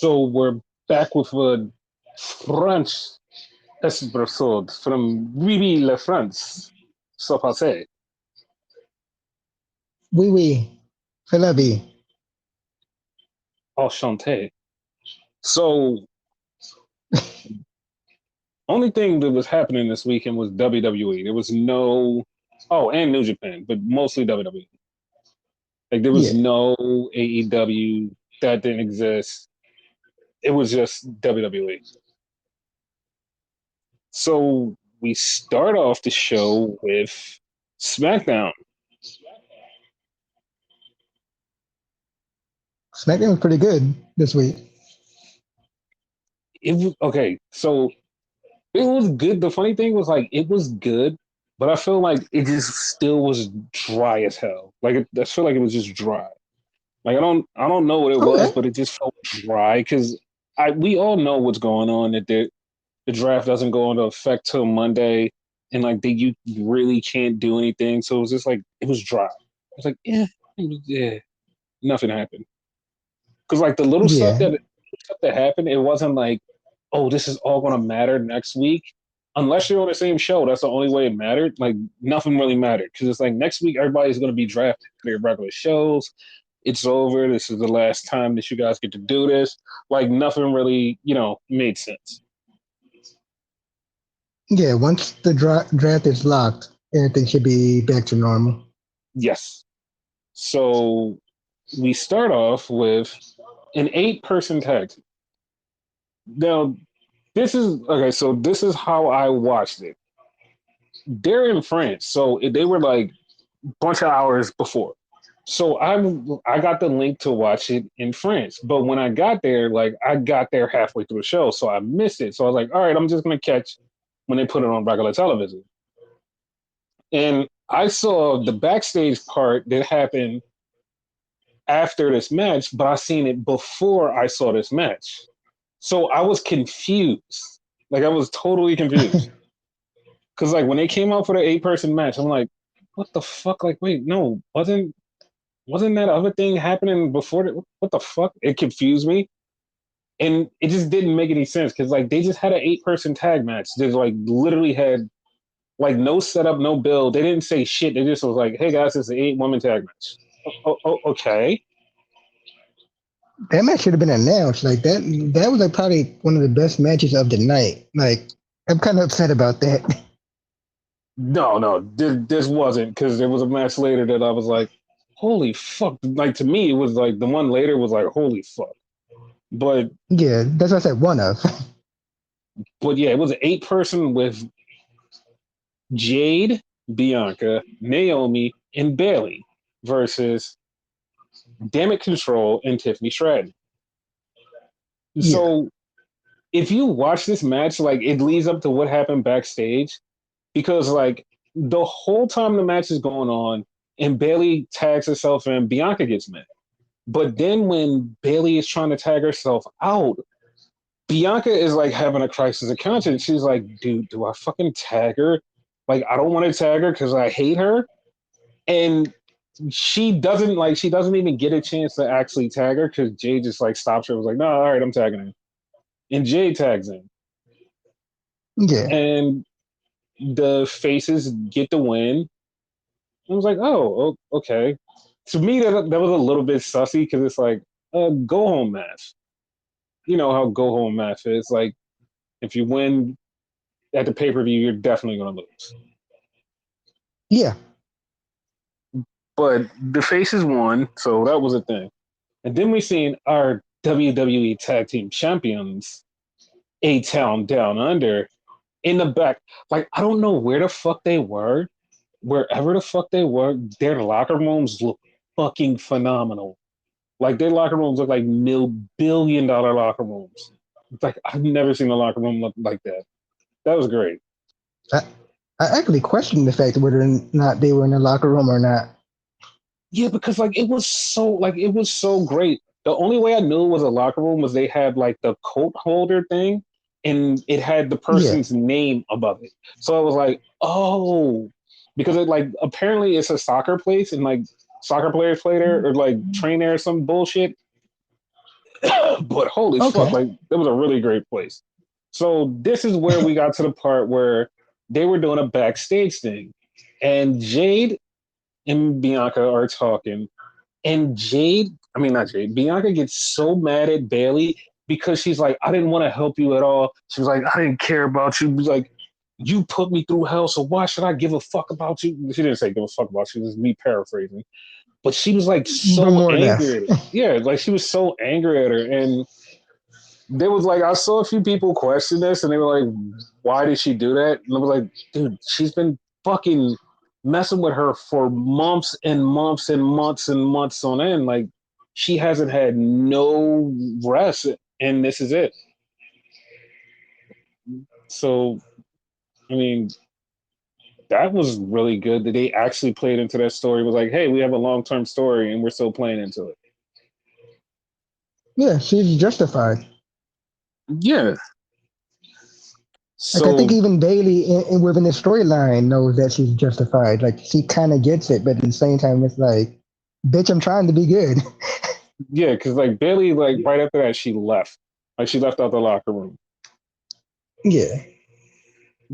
So we're back with a French episode from Vivi la France. So passé. Oui, oui. C'est la vie. Enchanté. So only thing that was happening this weekend was WWE. There was no and New Japan, but mostly WWE. Like there was Yeah. no AEW that didn't exist. It was just WWE. So we start off the show with Smackdown. Smackdown was pretty good this week. Okay, so it was good. The funny thing was like it was good, but I feel like it just still was dry as hell. I feel like it was just dry. Like I don't know what it was, Okay. but it just felt dry because we all know what's going on, that the draft doesn't go into effect till Monday, and like you really can't do anything. So it was just like it was dry. It was like yeah, nothing happened. Because like the little Yeah. stuff that happened, it wasn't like, oh, this is all going to matter next week. Unless you're on the same show, that's the only way it mattered. Like nothing really mattered because it's like next week everybody's going to be drafted to their regular shows. It's over. This is the last time that you guys get to do this. Like nothing really, made sense. Yeah. Once the draft is locked, everything should be back to normal. Yes. So we start off with an 8-person tag team. Now, this is okay. So this is how I watched it. They're in France, so they were like a bunch of hours before. So I got the link to watch it in France, but when I got there, like I got there halfway through the show, so I missed it. So I was like, all right, I'm just gonna catch when they put it on regular television. And I saw the backstage part that happened after this match, but I seen it before I saw this match. So I was confused. Like I was totally confused. Cause like when they came out for the 8-person match, I'm like, what the fuck? Like, wait, no, wasn't that other thing happening before? What the fuck? It confused me, and it just didn't make any sense because like they just had an 8-person tag match. They like literally had like no setup, no build. They didn't say shit. They just was like, hey guys, it's an 8-woman tag match. Okay. That match should have been announced. Like that. That was like probably one of the best matches of the night. Like I'm kind of upset about that. No, this wasn't because there was a match later that I was like, holy fuck. Like to me, it was like the one later was like, holy fuck. But Yeah, that's what I said. One of. yeah, it was an 8-person with Jade, Bianca, Naomi, and Bailey versus Damage Control and Tiffany Stratton. Yeah. So if you watch this match, like it leads up to what happened backstage, because like the whole time the match is going on and Bailey tags herself in, Bianca gets mad. But then when Bailey is trying to tag herself out, Bianca is like having a crisis of conscience. She's like, dude, do I fucking tag her? Like, I don't want to tag her because I hate her. And she doesn't even get a chance to actually tag her because Jay just like stops her. Was like, no, all right, I'm tagging her. And Jay tags in. Yeah. And the faces get the win. I was like, oh, okay. To me, that was a little bit sussy because it's like a go home match. You know how go home match is. Like, if you win at the pay per view, you're definitely going to lose. Yeah. But the faces won, so that was a thing. And then we seen our WWE Tag Team Champions, A-Town Down Under, in the back. Like, I don't know where the fuck they were. Wherever the fuck they were, their locker rooms look fucking phenomenal. Like, their locker rooms look like billion-dollar locker rooms. It's like, I've never seen a locker room look like that. That was great. I, I actually questioned the fact whether or not they were in the locker room or not. Yeah, because like it was so great. The only way I knew it was a locker room was they had like the coat holder thing and it had the Yeah. person's name above it. So I was like, oh, because it like apparently it's a soccer place and like soccer players play there or like train there or some bullshit. but holy fuck, Okay. like that was a really great place. So this is where we got to the part where they were doing a backstage thing, and Jade and Bianca are talking, and Jade, I mean not Jade, Bianca gets so mad at Bailey because she's like, I didn't want to help you at all. She was like, I didn't care about you. Like, you put me through hell, so why should I give a fuck about you? She didn't say give a fuck about you. This is me paraphrasing. But she was like But so more or less. angry at her. Yeah, like she was so angry at her. And there was like, I saw a few people question this and they were like, why did she do that? And I was like, dude, she's been fucking messing with her for months and months and months and months on end. Like, she hasn't had no rest. And this is it. So, I mean, that was really good that they actually played into that story. It was like, hey, we have a long term story and we're still playing into it. Yeah, she's justified. Yeah. Like I think So even Bailey within the storyline knows that she's justified. Like she kind of gets it, but at the same time, it's like, bitch, I'm trying to be good. yeah, because like Bailey, like right after that, she left. Like she left out the locker room. Yeah.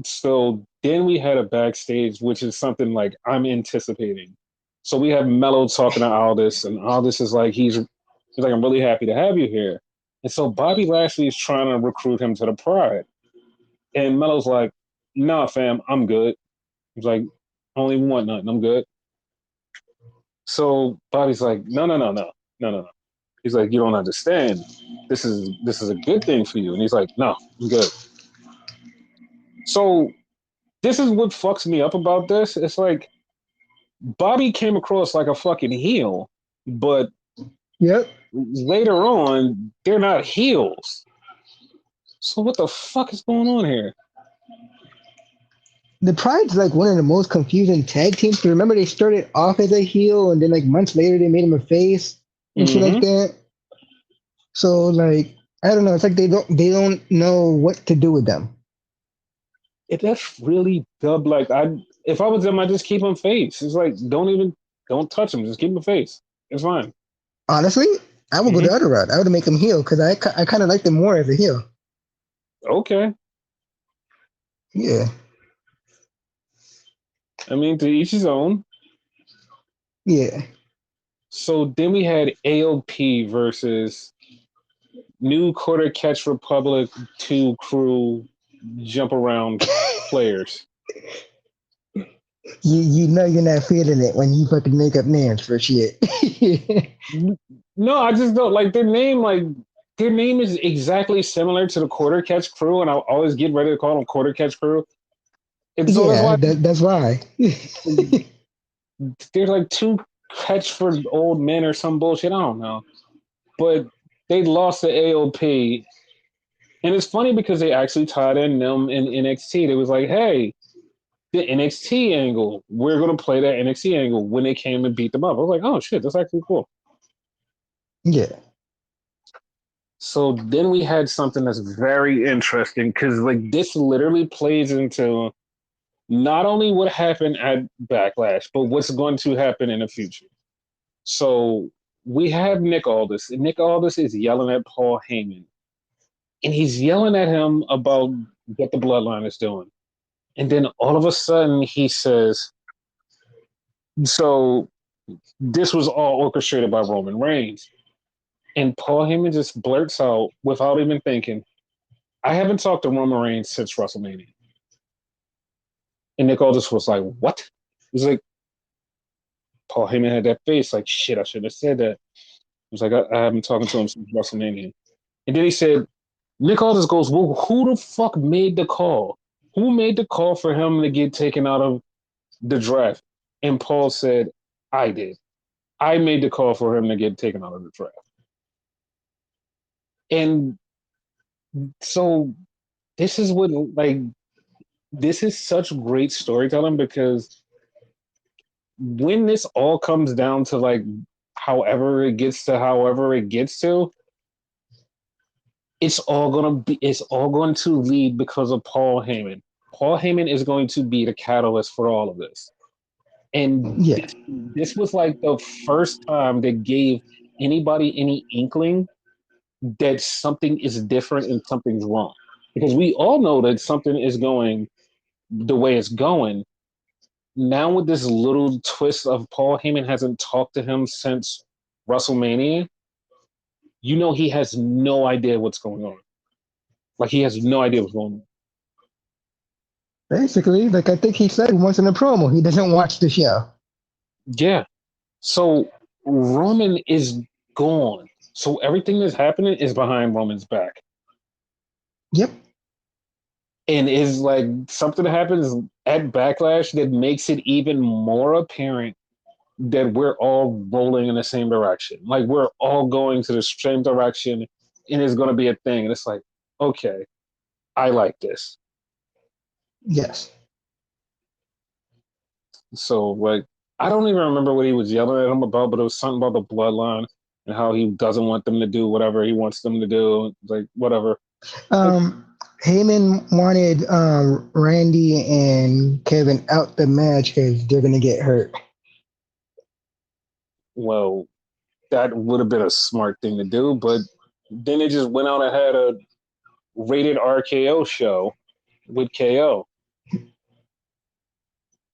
So then we had a backstage, which is something like I'm anticipating. So we have Mello talking to Aldis, and Aldis is like, he's like, I'm really happy to have you here. And so Bobby Lashley is trying to recruit him to the Pride, and Mello's like, Nah, fam, I'm good. He's like, I don't even want nothing. I'm good. So Bobby's like, no. He's like, you don't understand. This is a good thing for you. And he's like, no, I'm good. So this is what fucks me up about this. It's like Bobby came across like a fucking heel, but Yep. later on, they're not heels. So what the fuck is going on here? The Pride's like one of the most confusing tag teams. Remember, they started off as a heel, and then like months later, they made him a face and shit like Mm-hmm. that. So like, I don't know. It's like they don't know what to do with them. That's really dub. Like if I was them, I just keep them face. It's like don't touch them. Just keep them face. It's fine. Honestly, I would go the Mm-hmm. other route. I would make him heel because I kind of like them more as a heel. Okay. Yeah. I mean, to each his own. Yeah. So then we had AOP versus New Quarter Catch Republic 2 crew jump around players. You know you're not feeling it when you fucking make up names for shit. No, I just don't like their name. Like their name is exactly similar to the Quarter Catch crew, and I always get ready to call them Quarter Catch crew. And so that's Yeah, why that's why. there's like two catch for old men or some bullshit. I don't know, but they lost to AOP, and it's funny because they actually tied in them in NXT. They was like, hey, the NXT angle. We're gonna play that NXT angle when they came and beat them up. I was like, oh shit, that's actually cool. Yeah. So then we had something that's very interesting because like this literally plays into not only what happened at Backlash, but what's going to happen in the future. So we have Nick Aldis. And Nick Aldis is yelling at Paul Heyman, and he's yelling at him about what the Bloodline is doing. And then all of a sudden he says, "So this was all orchestrated by Roman Reigns." And Paul Heyman just blurts out without even thinking, I haven't talked to Roman Reigns since WrestleMania. And Nick Aldis was like, what? He's like, Paul Heyman had that face, like, shit, I shouldn't have said that. He was like, I haven't talked to him since WrestleMania. And then he said, Nick Aldis goes, well, who the fuck made the call? Who made the call for him to get taken out of the draft? And Paul said, I did. I made the call for him to get taken out of the draft. And so this is what, like, this is such great storytelling because when this all comes down to like however it gets to, it's all going to lead because of Paul Heyman. Paul Heyman is going to be the catalyst for all of this. And Yeah. this was like the first time that gave anybody any inkling that something is different and something's wrong. Because we all know that something is going the way it's going. Now with this little twist of Paul Heyman hasn't talked to him since WrestleMania, you know he has no idea what's going on. Like he has no idea what's going on. Basically, like I think he said once in a promo, he doesn't watch the show. Yeah. So Roman is gone. So everything that's happening is behind Roman's back. Yep. And is like something happens at Backlash that makes it even more apparent that we're all rolling in the same direction. Like we're all going to the same direction and it's going to be a thing. And it's like, okay, I like this. Yes. So like, I don't even remember what he was yelling at him about, but it was something about the bloodline and how he doesn't want them to do whatever he wants them to do. Like whatever. Like, Um, Heyman wanted Randy and Kevin out the match because they're gonna get hurt. well, that would have been a smart thing to do, but then they just went out and had a rated RKO show with KO.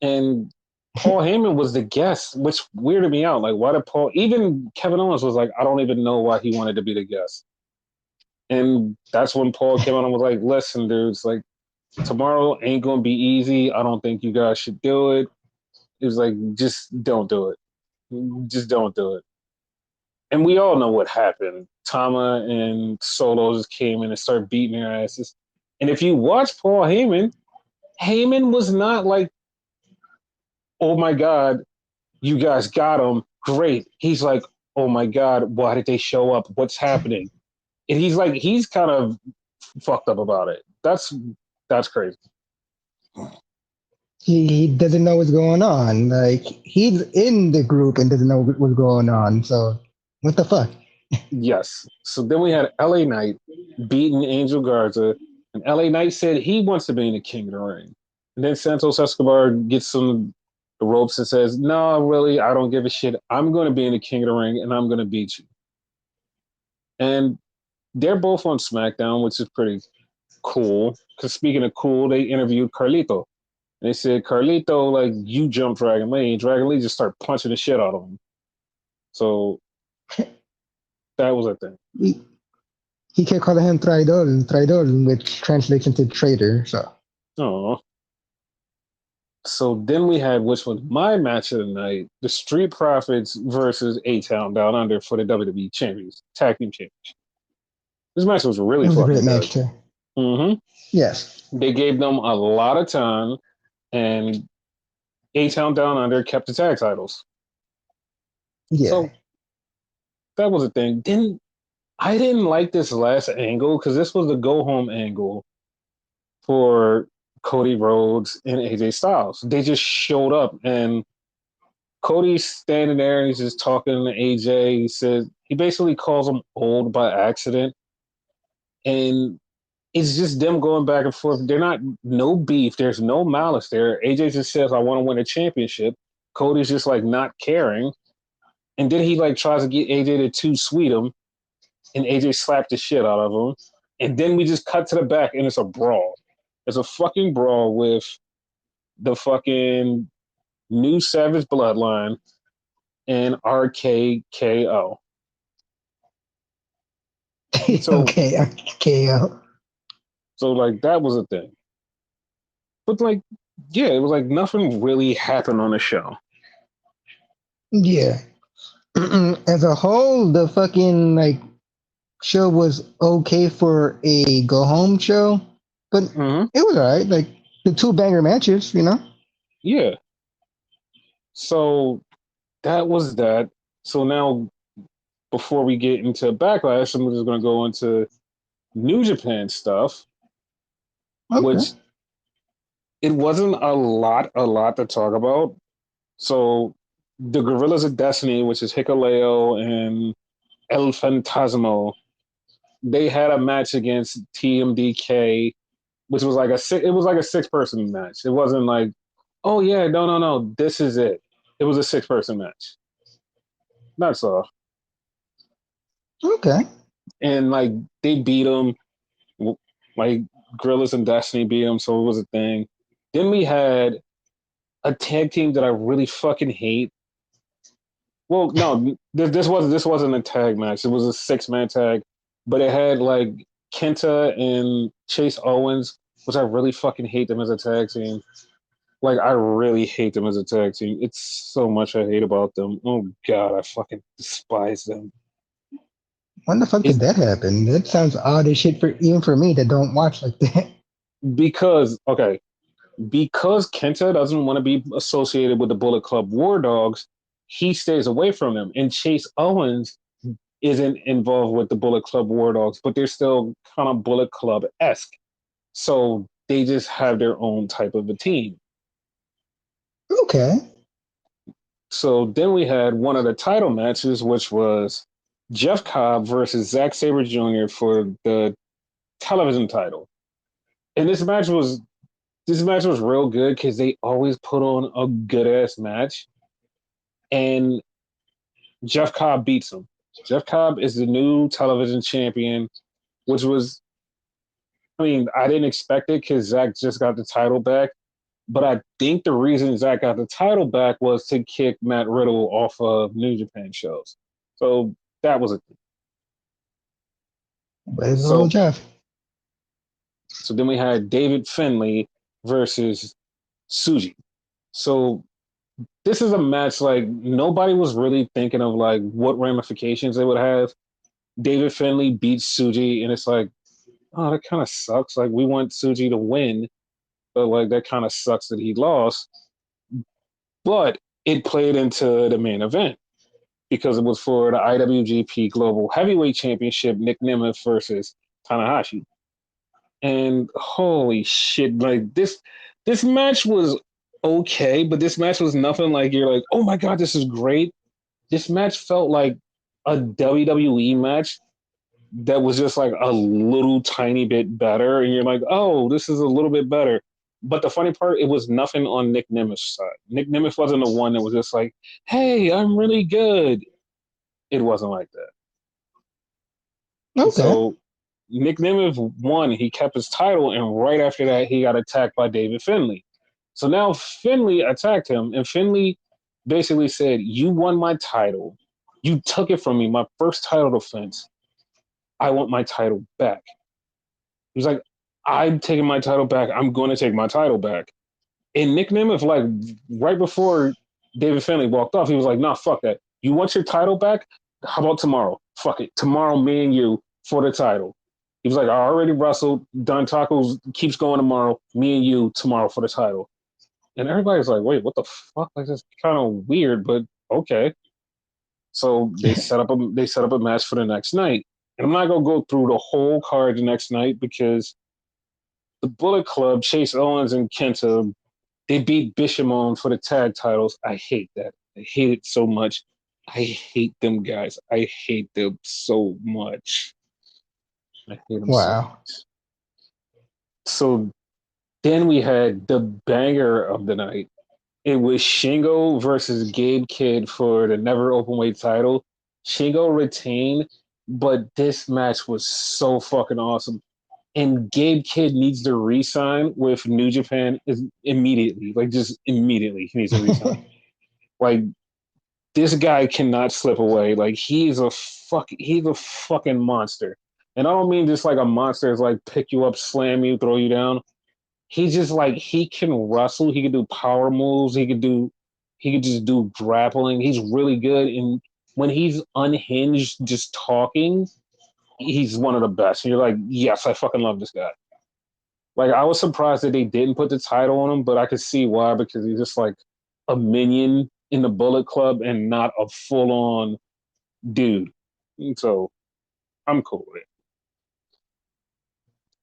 And Paul Heyman was the guest, which weirded me out. Like, why did Paul? Even Kevin Owens was like, I don't even know why he wanted to be the guest. And that's when Paul came out and was like, "Listen, dudes, like tomorrow ain't gonna be easy. I don't think you guys should do it." It was like, just don't do it. Just don't do it. And we all know what happened. Tama and Solo just came in and started beating their asses. And if you watch Paul Heyman, Heyman was not like, "Oh my God, you guys got him. Great." He's like, "Oh my God, why did they show up? What's happening?" And he's like, he's kind of fucked up about it. That's crazy. He doesn't know what's going on. Like he's in the group and doesn't know what's going on. So what the fuck? Yes. So then we had LA Knight beating Angel Garza, and LA Knight said he wants to be in the King of the Ring. And then Santos Escobar gets some the ropes and says, "No, really, I don't give a shit. I'm going to be in the King of the Ring, and I'm going to beat you." And they're both on SmackDown, which is pretty cool. Because speaking of cool, they interviewed Carlito. And they said, "Carlito, like, you jump Dragon Lee." And Dragon Lee just started punching the shit out of him. So that was a thing. He kept calling him traidor, which translates into traitor. So Oh. So then we had, which was my match of the night, the Street Profits versus A-Town Down Under for the WWE Champions, Tag Team Champions. This match was it really was a fucking great good. match too. Mm-hmm. Yes. They gave them a lot of time, and A-Town Down Under kept the tag titles. Yeah. So that was a thing. I didn't like this last angle because this was the go home angle for Cody Rhodes and AJ Styles. They just showed up and Cody's standing there and he's just talking to AJ. He says he basically calls him old by accident. And it's just them going back and forth. They're not no beef. There's no malice there. AJ just says, "I want to win a championship." Cody's just like not caring. And then he like tries to get AJ to too sweet him, and AJ slapped the shit out of him. And then we just cut to the back and it's a brawl. It's a fucking brawl with the fucking new Savage Bloodline and RKKO. So Okay. KO. so like that was a thing. But like yeah, it was like nothing really happened on the show. Yeah. As a whole, the fucking like show was okay for a go home show, but Mm-hmm. it was alright. Like the two banger matches, you know. Yeah. So that was that. So now before we get into backlash, I'm just gonna go into New Japan stuff, Okay. which it wasn't a lot to talk about. So the Gorillas of Destiny, which is Hikuleo and El Fantasmo, they had a match against TMDK, which was like it was like a 6-person match. It wasn't like, oh yeah, no, this is it. It was a 6-person match. That's all. Okay. and like they beat them. Like Gorillas and Destiny beat them, so it was a thing. Then we had a tag team that I really fucking hate. Well, no, this wasn't a tag match. It was a 6-man tag, but it had like Kenta and Chase Owens, which I really fucking hate them as a tag team. Like I really hate them as a tag team. It's so much I hate about them. Oh god, I fucking despise them. When the fuck It's did that happen? That sounds odd as shit for even for me that don't watch like that. because okay, because Kenta doesn't want to be associated with the Bullet Club War Dogs, he stays away from them. And Chase Owens isn't involved with the Bullet Club War Dogs, but they're still kind of Bullet Club esque. So they just have their own type of a team. Okay. So then we had one of the title matches, which was Jeff Cobb versus Zack Sabre Jr. for the television title. And this match was real good because they always put on a good ass match. And Jeff Cobb beats him. Jeff Cobb is the new television champion, which was, I mean, I didn't expect it because Zach just got the title back. But I think the reason Zach got the title back was to kick Matt Riddle off of New Japan shows. So that was a thing. Way to go, So Jeff. so then we had David Finlay versus Suji. So this is a match like nobody was really thinking of like what ramifications it would have. David Finlay beats Suji, and it's like, oh, that kind of sucks. Like we want Suji to win, but like that kind of sucks that he lost. But it played into the main event because it was for the IWGP Global Heavyweight Championship, Nick Nemeth versus Tanahashi. And holy shit, like this match was okay, but this match was nothing like you're like, oh my god, this is great. This match felt like a WWE match that was just like a little tiny bit better, and you're like, oh, this is a little bit better. But the funny part, it was nothing on Nick Nemeth's side. Nick Nemeth wasn't the one that was just like, hey, I'm really good. It wasn't like that. Okay. So Nick Nemeth won. He kept his title, and right after that, he got attacked by David Finlay. So now Finlay attacked him, and Finlay basically said, "You won my title. You took it from me, my first title defense. I want my title back." He was like, "I'm taking my title back. I'm going to take my title back." And Nick Nemeth, like right before David Finlay walked off, he was like, "Nah, fuck that. You want your title back? How about tomorrow? Fuck it. Tomorrow, me and you for the title." He was like, "I already wrestled. Dontaku keeps going tomorrow. Me and you tomorrow for the title." And everybody's like, "Wait, what the fuck? Like, that's kind of weird, but okay." So they set up a match for the next night. And I'm not gonna go through the whole card the next night because the Bullet Club, Chase Owens and Kenta, they beat Bishamon for the tag titles. I hate that. I hate it so much. I hate them guys. I hate them so much. I hate them so Wow. much. So then we had the banger of the night. It was Shingo versus Gabe Kidd for the never openweight title. Shingo retained, but this match was so fucking awesome. And Gabe Kidd needs to resign with New Japan immediately. Like just immediately, he needs to resign. Like this guy cannot slip away. Like he's a fucking monster. And I don't mean just like a monster is like pick you up, slam you, throw you down. He's just like he can wrestle. He can do power moves. He could just do grappling. He's really good. And when he's unhinged, just talking, he's one of the best. And you're like, yes, I fucking love this guy. Like I was surprised that they didn't put the title on him, but I could see why because he's just like a minion in the Bullet Club and not a full on dude. And so I'm cool with it.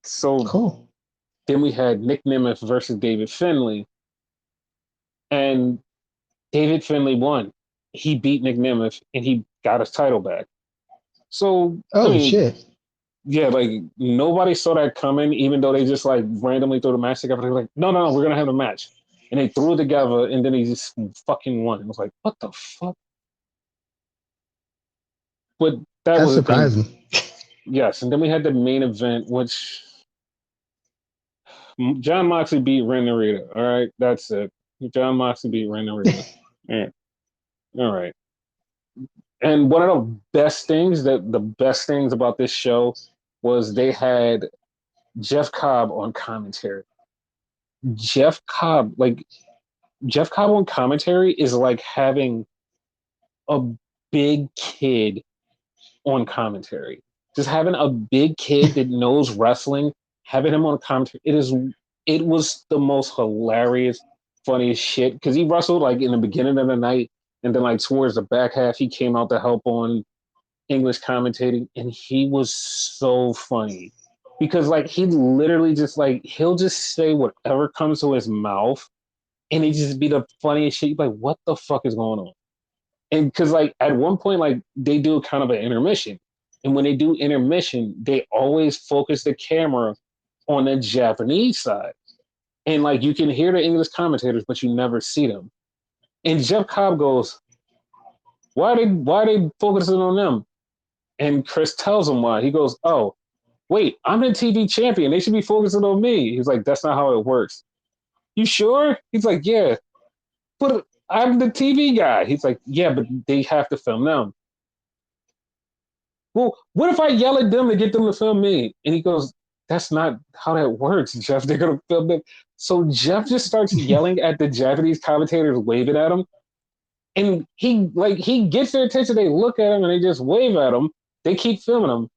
So Cool. then we had Nick Nemeth versus David Finlay, and David Finlay won. He beat Nick Nemeth and he got his title back. So I Oh mean, shit. yeah, like nobody saw that coming, even though they just like randomly threw the match together. They're like, no, no, no, we're gonna have a match. And they threw it together and then he just fucking won. It was like, what the fuck? But that That's was the thing. surprising. Yes, and then we had the main event, which John Moxley beat Ren Narita. All right, that's it. John Moxley beat Ren Narita. All right, all right. And one of the best things about this show was they had Jeff Cobb on commentary. Jeff Cobb, like Jeff Cobb on commentary is like having a big kid on commentary. Just having a big kid that knows wrestling, having him on commentary, it was the most hilarious, funniest shit. Because he wrestled like in the beginning of the night, and then like towards the back half, he came out to help on English commentating, and he was so funny. Because like he literally just like he'll just say whatever comes to his mouth, and it just be the funniest shit. You're like, what the fuck is going on? And because like at one point, like they do kind of an intermission, and when they do intermission, they always focus the camera on the Japanese side, and like you can hear the English commentators, but you never see them. And Jeff Cobb goes, why are they focusing on them? And Chris tells him why. He goes, oh, wait, I'm the TV champion. They should be focusing on me. He's like, that's not how it works. You sure? He's like, yeah, but I'm the TV guy. He's like, yeah, but they have to film them. Well, what if I yell at them to get them to film me? And he goes, that's not how that works, Jeff. They're going to film them. So Jeff just starts yelling at the Japanese commentators, waving at him. And he gets their attention. They look at him and they just wave at him. They keep filming him.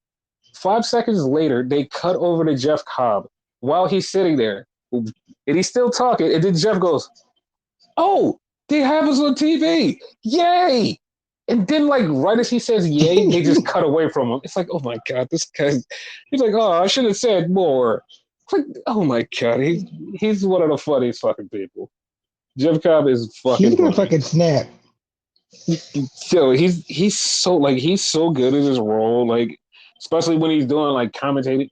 5 seconds later, they cut over to Jeff Cobb while he's sitting there. And he's still talking. And then Jeff goes, oh, they have us on TV. Yay. And then, like, right as he says yay, they just cut away from him. It's like, oh my God, this guy. He's like, oh, I should have said more. It's like, oh my God, he's one of the funniest fucking people. Jeff Cobb is He's fucking gonna funny. fucking snap. So he's so good at his role, like, especially when he's doing like commentating.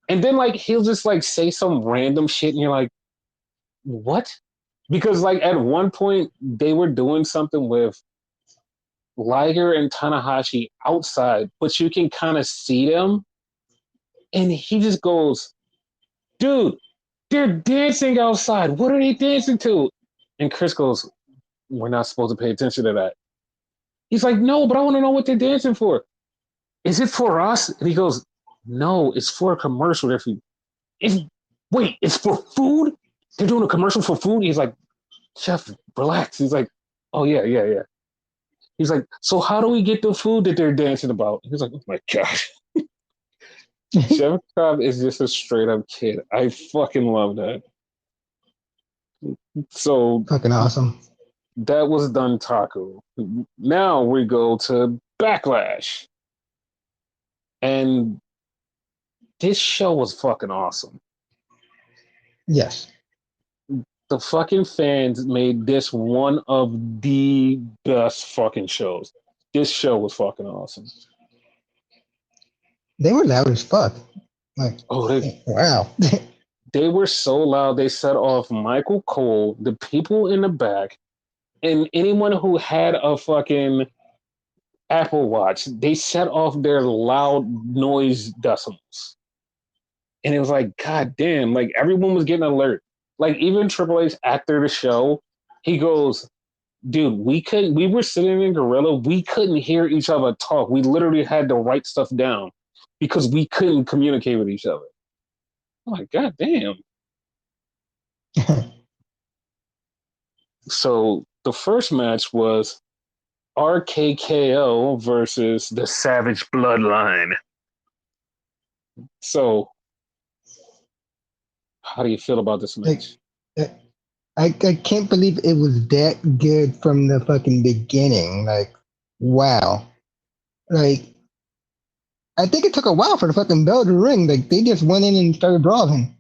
And then like he'll just like say some random shit and you're like, what? Because like at one point they were doing something with Liger and Tanahashi outside, but you can kind of see them. And he just goes, dude, they're dancing outside. What are they dancing to? And Chris goes, we're not supposed to pay attention to that. He's like, no, but I want to know what they're dancing for. Is it for us? And he goes, no, it's for a commercial. Wait, it's for food? They're doing a commercial for food? He's like, Jeff, relax. He's like, oh, yeah, yeah, yeah. He's like, so how do we get the food that they're dancing about? He's like, oh my gosh. Jeff Cobb is just a straight up kid. I fucking love that. So Fucking awesome. that was Dontaku. Now we go to Backlash. And this show was fucking awesome. Yes. The fucking fans made this one of the best fucking shows. This show was fucking awesome. They were loud as fuck. Like, Oh, wow. they were so loud. They set off Michael Cole, the people in the back, and anyone who had a fucking Apple Watch. They set off their loud noise decimals, and it was like, God damn! Like everyone was getting alert. Like even Triple H after the show, he goes, dude, we were sitting in Gorilla, we couldn't hear each other talk. We literally had to write stuff down because we couldn't communicate with each other. I'm like, God damn. So the first match was RKKO versus the Savage Bloodline. So how do you feel about this match? I can't believe it was that good from the fucking beginning. Like, wow. Like, I think it took a while for the fucking bell to ring. Like, they just went in and started brawling.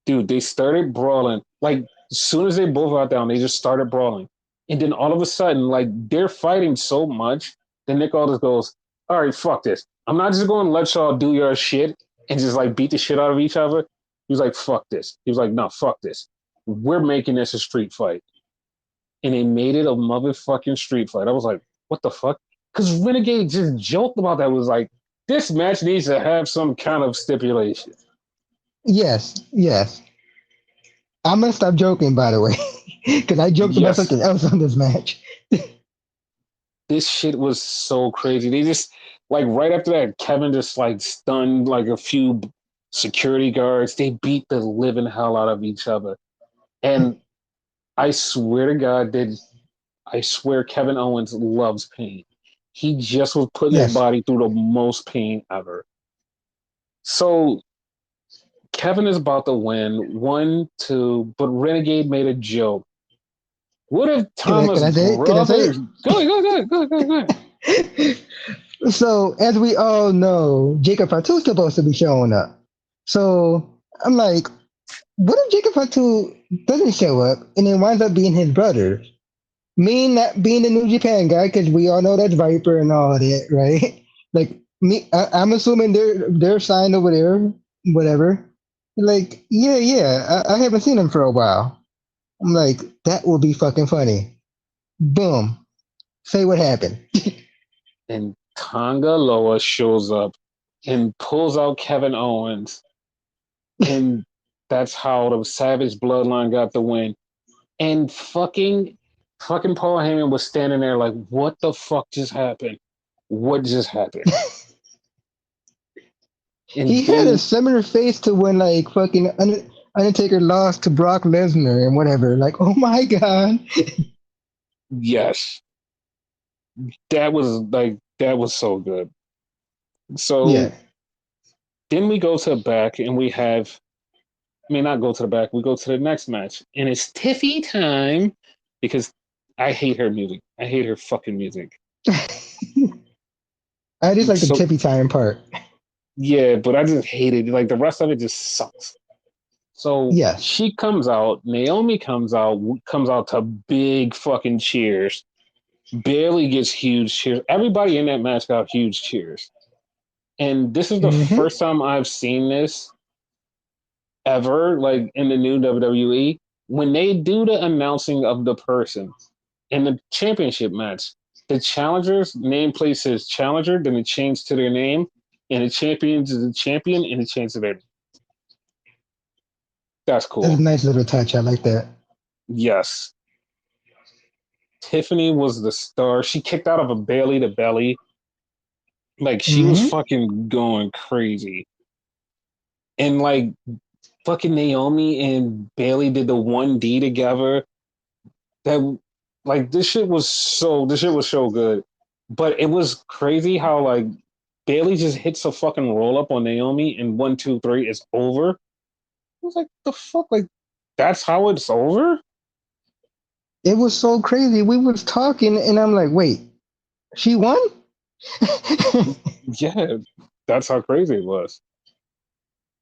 Dude, they started brawling. Like, as soon as they both got down, they just started brawling. And then all of a sudden, like, they're fighting so much that Nick Aldis goes, all right, fuck this. I'm not just going to let y'all do your shit and just, like, beat the shit out of each other. He was like, fuck this. He was like, no, fuck this. We're making this a street fight. And they made it a motherfucking street fight. I was like, what the fuck? Because Renegade just joked about that. It was like, this match needs to have some kind of stipulation. Yes, yes. I'm gonna stop joking, by the way, because I joked about Yes, something else on this match. this shit was so crazy. They just like right after that, Kevin just like stunned like a few security guards. They beat the living hell out of each other. And I swear to God, I swear Kevin Owens loves pain. He just was putting his Yes, body through the most pain ever. So Kevin is about to win 1-2, but Renegade made a joke. What if can Thomas' I say it? Can I say brother? Go ahead. it? So, as we all know, Jacob Fatu's supposed to be showing up. So I'm like, what if Jacob Fatu doesn't show up and it winds up being his brother? Me not being the New Japan guy, because we all know that's Viper and all of that, right? Like me, I'm assuming they're signed over there, whatever. Like, yeah, I haven't seen him for a while. I'm like, that will be fucking funny. Boom. Say what happened. And Tonga Loa shows up and pulls out Kevin Owens, and that's how the Savage Bloodline got the win. And fucking Paul Heyman was standing there like, what the fuck just happened? What just happened? And He had a then similar face to when like fucking Undertaker lost to Brock Lesnar and whatever. Like, oh my god. yes, that was so good. Yeah. So then we go to the back and we have, I mean, not go to the back, we go to the next match. And it's Tiffy time because I hate her music. I hate her fucking music. I just like the So, tippy time part. yeah, but I just hate it. Like the rest of it just sucks. So Yes. she comes out, Naomi comes out to big fucking cheers. Bailey gets huge cheers. Everybody in that match got huge cheers. And this is the Mm-hmm. first time I've seen this ever, like in the new WWE, when they do the announcing of the person in the championship match, the challenger's nameplate says challenger, then it changed to their name, and the champions is the champion, and it changed to their name. That's That's a cool. nice little touch. I like that. Yes. Tiffany was the star. She kicked out of a Bailey to belly. Like she was Mm-hmm. fucking going crazy. And like fucking Naomi and Bailey did the 1D together. That like this shit was so good. But it was crazy how like Bailey just hits a fucking roll up on Naomi and 1, 2, 3 is over. I was like, the fuck? Like that's how it's over? It was so crazy. We was talking and I'm like, wait, she won? Yeah, that's how crazy it was.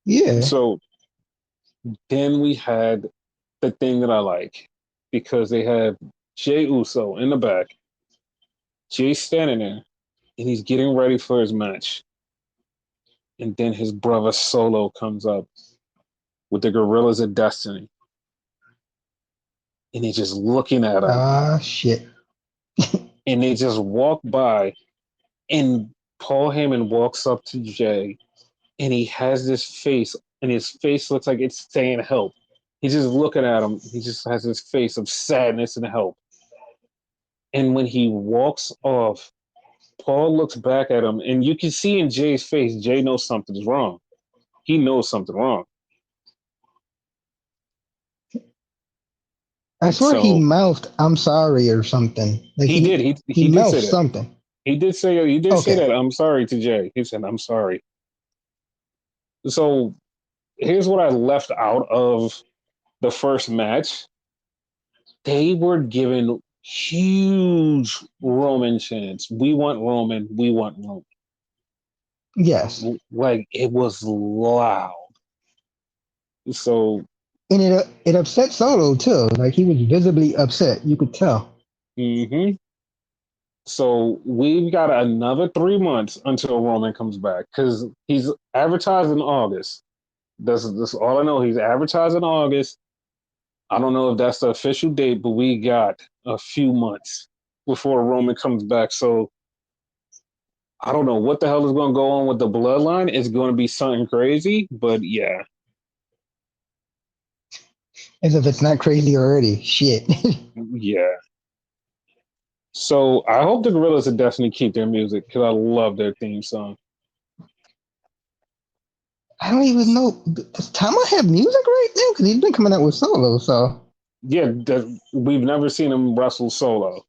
Yeah. So then we had the thing that I like because they have Jay Uso in the back. Jay's standing there and he's getting ready for his match. And then his brother Solo comes up with the Gorillas of Destiny. And he's just looking at him. Ah, shit. And they just walk by. And Paul Heyman walks up to Jay and he has this face, and his face looks like it's saying help. He's just looking at him. He just has this face of sadness and help. And when he walks off, Paul looks back at him, and you can see in Jay's face, Jay knows something's wrong. He knows something wrong. I swear he So mouthed "I'm sorry" or something. Like he did. he He did mouthed say that. something. He did say Okay. that. I'm sorry to Jay. He said, I'm sorry. So here's what I left out of the first match. They were given huge Roman chants. We want Roman. We want Roman. Yes. Like it was loud. So, And it upset Solo too. Like he was visibly upset. You could tell. mm-hmm. So we've got another 3 months until Roman comes back because he's advertised in August. That's all I know. He's advertised in August. I don't know if that's the official date, but we got a few months before Roman comes back. So I don't know what the hell is going to go on with the bloodline. It's going to be something crazy, but yeah, As if it's not crazy already. Shit. yeah. So I hope the Gorillas of Destiny keep their music because I love their theme song. I don't even know. Does Tama have music right now? Because he's been coming out with solos, so. Yeah, we've never seen him wrestle solo.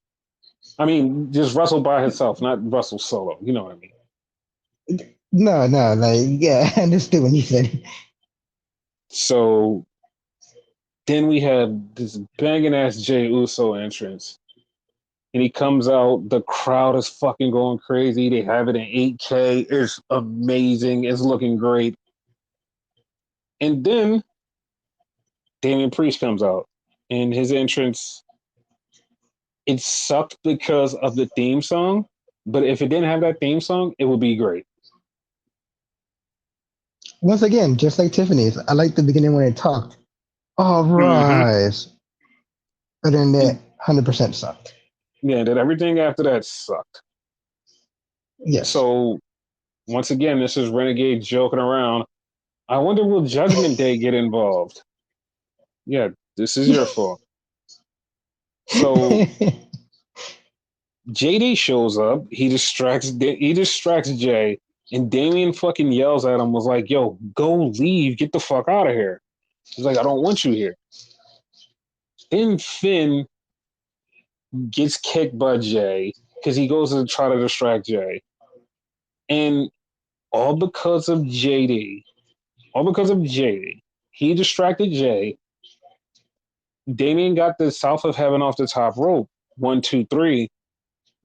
I mean, just wrestle by himself, not wrestle solo. You know what I mean? No, no, like, yeah, I understood when you said. So then we have this banging ass Jay Uso entrance. And he comes out, the crowd is fucking going crazy. They have it in 8K. It's amazing. It's looking great. And then Damian Priest comes out. And his entrance, it sucked because of the theme song. But if it didn't have that theme song, it would be great. Once again, just like Tiffany's, I like the beginning when it talked. All Mm-hmm. rise. But then that And 100% sucked. yeah, then everything after that sucked. Yes. So once again, this is Renegade joking around. I wonder will Judgment Day get involved? Yeah, this is your fault. So JD shows up. He distracts Jay, and Damien fucking yells at him. Was like, "Yo, go leave. Get the fuck out of here." He's like, "I don't want you here." Then Finn gets kicked by Jay because he goes to try to distract Jay, and all because of JD. All because of JD. He distracted Jay. Damien got the South of Heaven off the top rope. 1, 2, 3.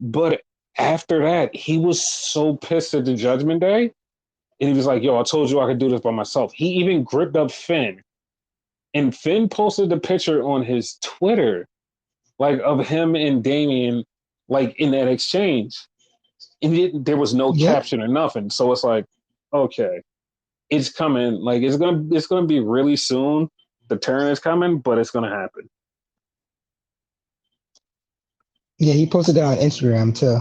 But after that, he was so pissed at the Judgment Day. And he was like, yo, I told you I could do this by myself. He even gripped up Finn. And Finn posted the picture on his Twitter, like of him and Damien, like in that exchange. And there was no Yep. caption or nothing. So it's like, okay, it's coming. Like it's gonna be really soon. The turn is coming, but it's gonna happen. Yeah, he posted that on Instagram too.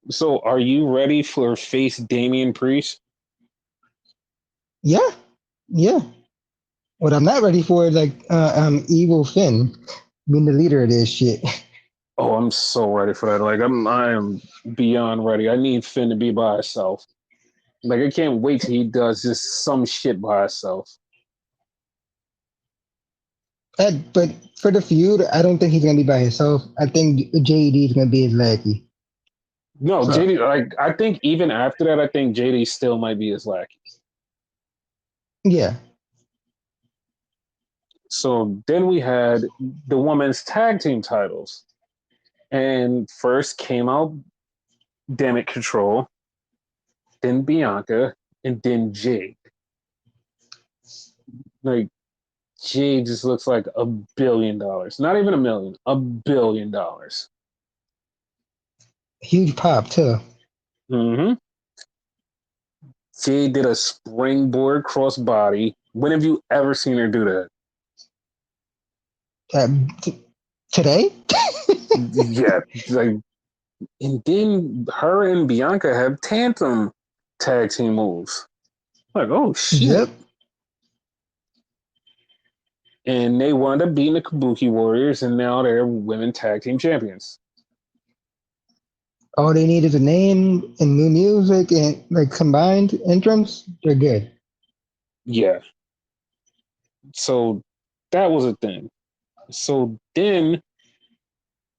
So are you ready for face Damian Priest? Yeah. Yeah. What I'm not ready for is like evil Finn being the leader of this shit. Oh, I'm so ready for that. Like I am beyond ready. I need Finn to be by himself. Like I can't wait till he does just some shit by himself. But for the feud, I don't think he's gonna be by himself. I think JD is gonna be his lackey. No, So JD. Like I think even after that, I think JD still might be his lackey. yeah. So then we had the women's tag team titles, and first came out Damn It Control, then Bianca, and then Jade. Like Jade just looks like $1 billion. Not even a million, $1 billion. Huge pop too. Mm-hmm. Jade did a springboard crossbody. When have you ever seen her do that? Uh, Today? Yeah, like, and then her and Bianca have tantrum tag team moves. Like, oh shit! Yep. And they wound up beating the Kabuki Warriors, and now they're women tag team champions. All they need is a name and new music and like combined entrance. They're good. Yeah. So that was a thing. So then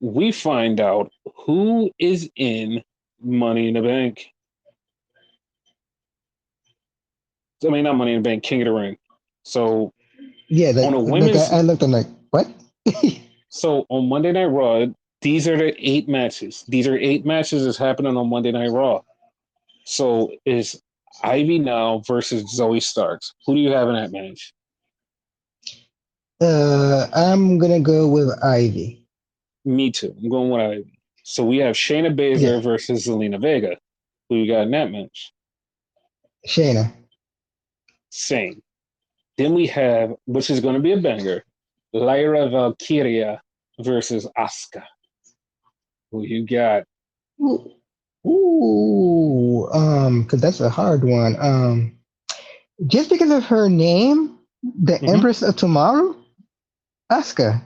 we find out who is in Money in the Bank. I mean, not Money in the Bank, King of the Ring. So Yeah, on a like women's, I looked. I'm like, what? so on Monday Night Raw, these are the 8 matches. These are 8 matches that's happening on Monday Night Raw. So is Ivy now versus Zoe Starks. Who do you have in that match? I'm gonna go with Ivy. Me too. I'm going with Ivy. So we have Shayna Yeah, Baszler versus Zelina Vega. Who you got in that match? Shayna. Same. Then we have, which is going to be a banger, Lyra Valkyria versus Asuka. Who you got? Ooh. Ooh. because that's a hard one. Just because of her name, the Mm-hmm. Empress of Tomorrow, Asuka.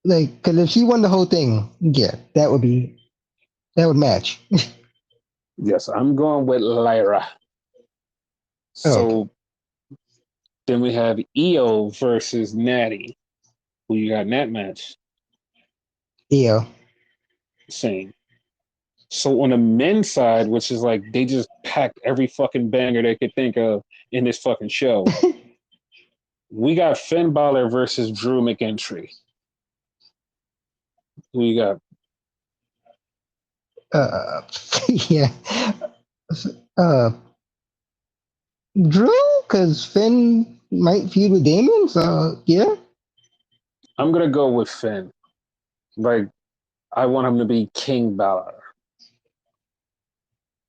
Like, because if she won the whole thing, yeah, that would match. Yes, I'm going with Lyra. Oh, okay. So then we have Io versus Natty. Who you got in that match? Io. Same. So on the men's side, which is like they just packed every fucking banger they could think of in this fucking show, we got Finn Balor versus Drew McIntyre. Who you got? Uh, yeah. Uh, Drew, because Finn might feud with Damon, so yeah. I'm gonna go with Finn. Like I want him to be King Balor.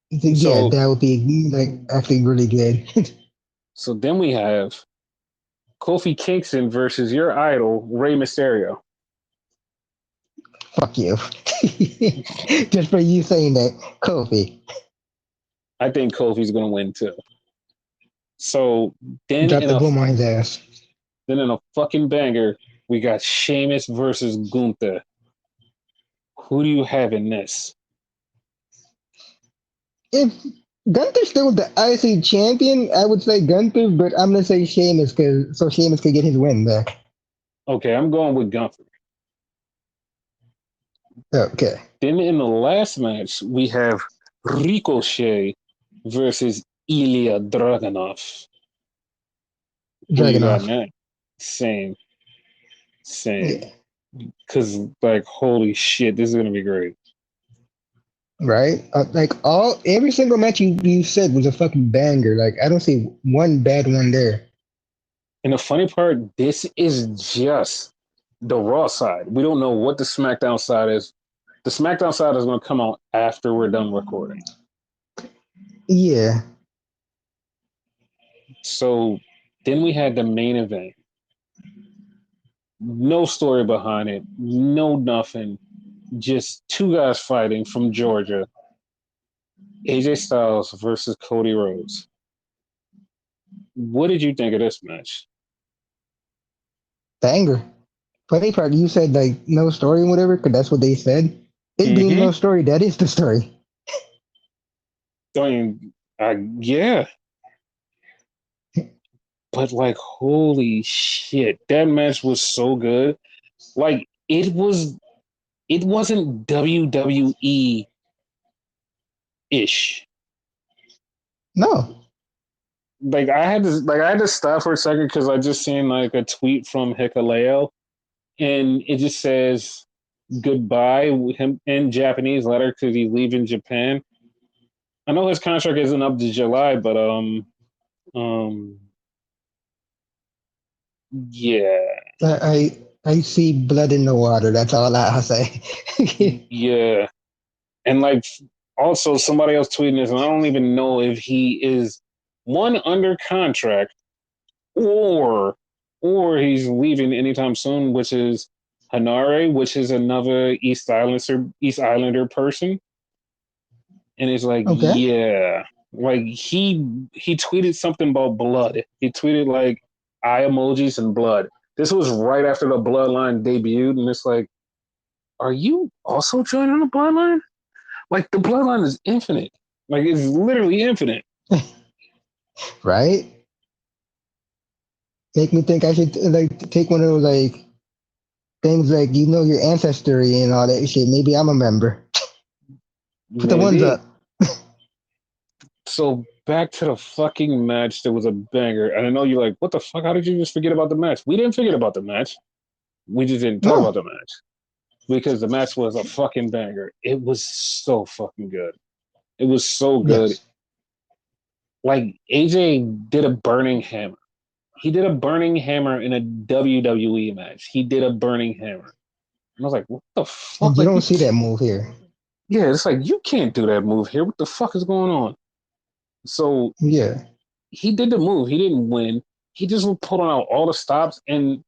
Yeah, So that would be like actually really good. so then we have Kofi Kingston versus your idol Rey Mysterio. Fuck you. Just for you saying that, Kofi. I think Kofi's gonna win too. So then Drop in the a boom on his ass. fucking banger, we got Sheamus versus Gunther. Who do you have in this? If Gunther's still the IC champion, I would say Gunther, but I'm gonna say Sheamus because so Sheamus could get his win back. Okay, I'm going with Gunther. Okay, Then in the last match, we have Ricochet versus Ilya Dragunov. Who you got Dragunov. now? Same, same. Yeah, Because, like, holy shit, this is going to be great. right. Like every single match you said was a fucking banger. Like I don't see one bad one there. And the funny part, this is just the Raw side. We don't know what the SmackDown side is. The SmackDown side is going to come out after we're done recording. Yeah. So then we had the main event. No story behind it, no nothing. Just two guys fighting from Georgia. AJ Styles versus Cody Rhodes. What did you think of this match? Banger. Funny part, you said like no story and whatever, because that's what they said. It being Mm-hmm. no story, that is the story. I mean, yeah, but like, holy shit, that match was so good. Like, it wasn't WWE ish. No. I had to stop for a second because I just seen like a tweet from Hikaleo, and it just says goodbye with him in Japanese letter because he's leaving Japan. I know his contract isn't up to July, but um yeah, I see blood in the water. That's all I'll say. yeah, and like also somebody else tweeting this, and I don't even know if he is one under contract or he's leaving anytime soon, which is Hanare, which is another East Islander person. And it's like, Okay. yeah, like he tweeted something about blood. He tweeted like eye emojis and blood. This was right after the Bloodline debuted, and it's like, are you also joining the Bloodline? Like the Bloodline is infinite. Like it's literally infinite. Right? Make me think I should like take one of those like things like you know your ancestry and all that shit. Maybe I'm a member. Put the ones Maybe. up. So back to the fucking match. There was a banger, and I know you're like, what the fuck? How did you just forget about the match? We didn't forget about the match. We just didn't talk about No. the match because the match was a fucking banger. It was so fucking good. It was so good. Yes. Like AJ did a burning hammer. He did a burning hammer in a WWE match. He did a burning hammer. And I was like, what the fuck? And you Like don't you see can't, that move here. yeah, it's like you can't do that move here. What the fuck is going on? So Yeah. he did the move. He didn't win. He just was pulling out all the stops. And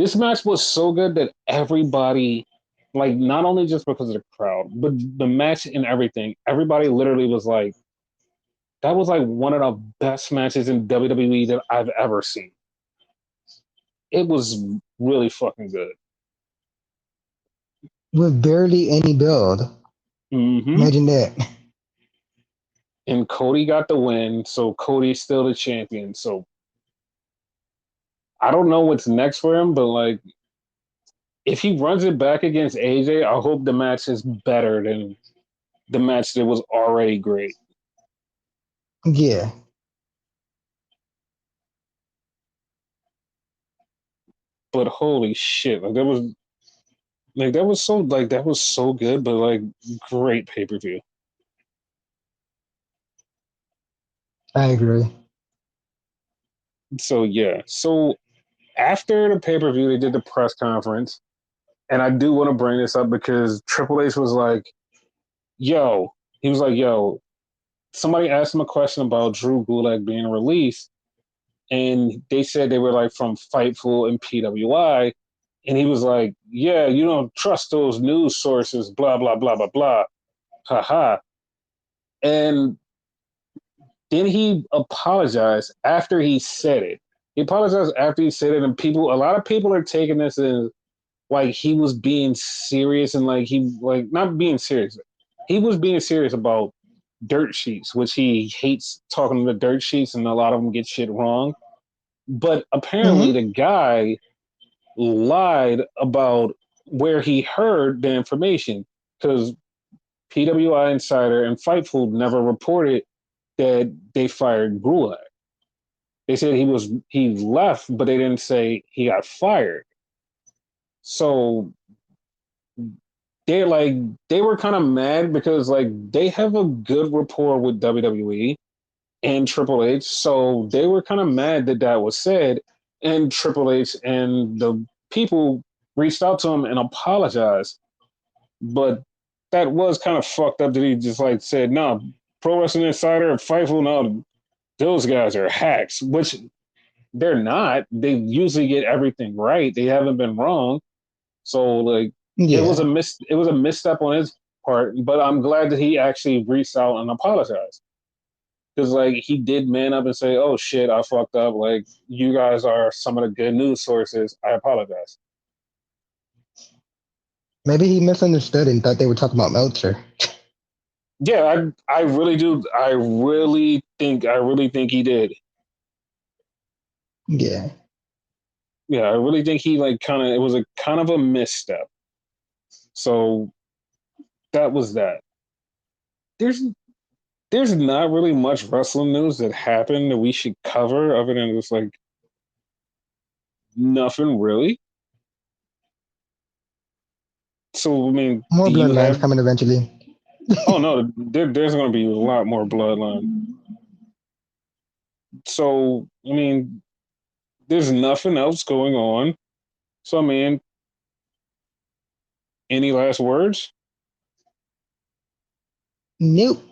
this match was so good that everybody, like, not only just because of the crowd, but the match and everything, everybody literally was like, that was like one of the best matches in WWE that I've ever seen. It was really fucking good. With barely any build. Mm-hmm. Imagine that. And Cody got the win, so Cody's still the champion. So I don't know what's next for him, but like if he runs it back against AJ, I hope the match is better than the match that was already great. Yeah. But holy shit, that was so good, but like great pay per view. I agree. So yeah, so after the pay per view, they did the press conference, and I do want to bring this up because Triple H was like, "Yo," he was like, "Yo." Somebody asked him a question about Drew Gulak being released, and they said they were like from Fightful and PWI, and he was like, "Yeah, you don't trust those news sources, blah blah blah blah blah, haha." And then he apologized after he said it. He apologized after he said it, and a lot of people are taking this as like he was being serious and like he like not being serious. He was being serious about dirt sheets, which he hates talking to the dirt sheets, and a lot of them get shit wrong. But apparently, Mm-hmm. the guy lied about where he heard the information because PWI Insider and Fightful never reported that they fired Gulak. They said he left, but they didn't say he got fired. So they were kind of mad because like they have a good rapport with WWE and Triple H, so they were kind of mad that that was said. And Triple H and the people reached out to him and apologized, but that was kind of fucked up that he just like said, "No, Pro Wrestling Insider and Fightful, no, those guys are hacks," which they're not. They usually get everything right. They haven't been wrong. So like Yeah. it was a misstep on his part, but I'm glad that he actually reached out and apologized. Because like he did man up and say, "Oh shit, I fucked up. Like you guys are some of the good news sources. I apologize." Maybe he misunderstood and thought they were talking about Meltzer. Yeah, I really do. I really think he did. Yeah. Yeah, I really think he like kind of it was a kind of a misstep. So that was that. There's there's not really much wrestling news that happened that we should cover other than just like nothing really. So I mean, More do you bloodlines have? coming eventually. Oh no, there's going to be a lot more bloodline. So I mean, there's nothing else going on. So I mean, any last words? Nope.